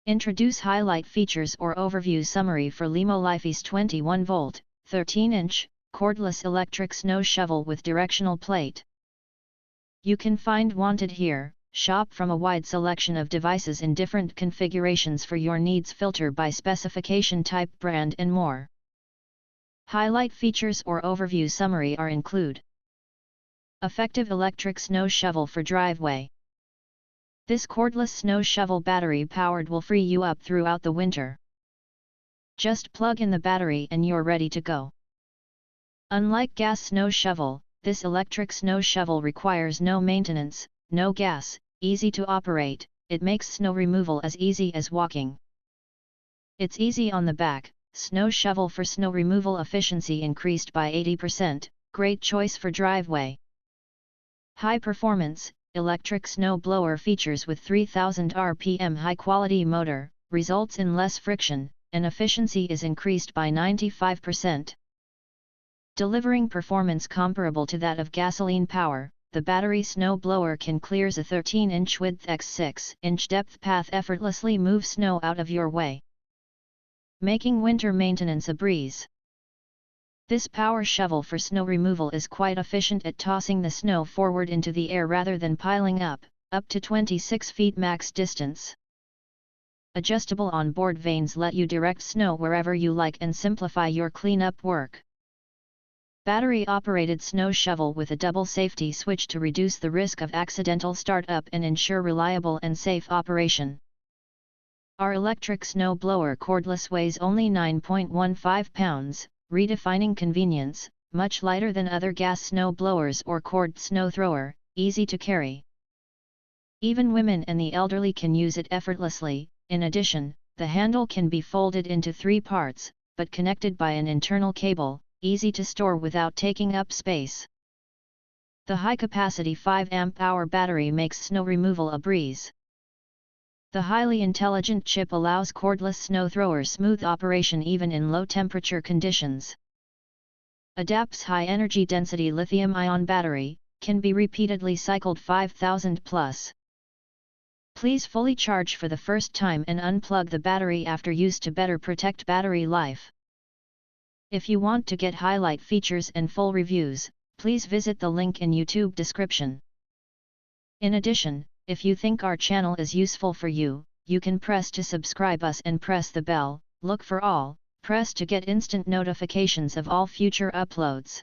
Introduce highlight features or overview summary for Lemolifys 21V, 13-inch, cordless electric snow shovel with directional plate. You can find wanted here. Shop from a wide selection of devices in different configurations for your needs. Filter by specification, type, brand and more. Highlight features or overview summary are include. Effective electric snow shovel for driveway. This cordless snow shovel battery powered will free you up throughout the winter. Just plug in the battery and you're ready to go. Unlike gas snow shovel, this electric snow shovel requires no maintenance, no gas, easy to operate. It makes snow removal as easy as walking. It's easy on the back. Snow shovel for snow removal efficiency increased by 80%, great choice for driveway. High performance, electric snow blower features with 3000 RPM high quality motor, results in less friction, and efficiency is increased by 95%. Delivering performance comparable to that of gasoline power, the battery snow blower can clears a 13-inch width x 6-inch depth path, effortlessly move snow out of your way, making winter maintenance a breeze. This power shovel for snow removal is quite efficient at tossing the snow forward into the air rather than piling up to 26 feet max distance. Adjustable on-board vanes let you direct snow wherever you like and simplify your cleanup work. Battery-operated snow shovel with a double safety switch to reduce the risk of accidental startup and ensure reliable and safe operation. Our electric snow blower cordless weighs only 9.15 pounds, redefining convenience, much lighter than other gas snow blowers or cord snow thrower, easy to carry. Even women and the elderly can use it effortlessly. In addition, the handle can be folded into 3 parts, but connected by an internal cable, easy to store without taking up space. The high-capacity 5 amp-hour battery makes snow removal a breeze. The highly intelligent chip allows cordless snow throwers smooth operation even in low-temperature conditions. Adapts high-energy density lithium-ion battery, can be repeatedly cycled 5000 plus. Please fully charge for the first time and unplug the battery after use to better protect battery life. If you want to get highlight features and full reviews, please visit the link in YouTube description. In addition, if you think our channel is useful for you, you can press to subscribe us and press the bell, look for all, press to get instant notifications of all future uploads.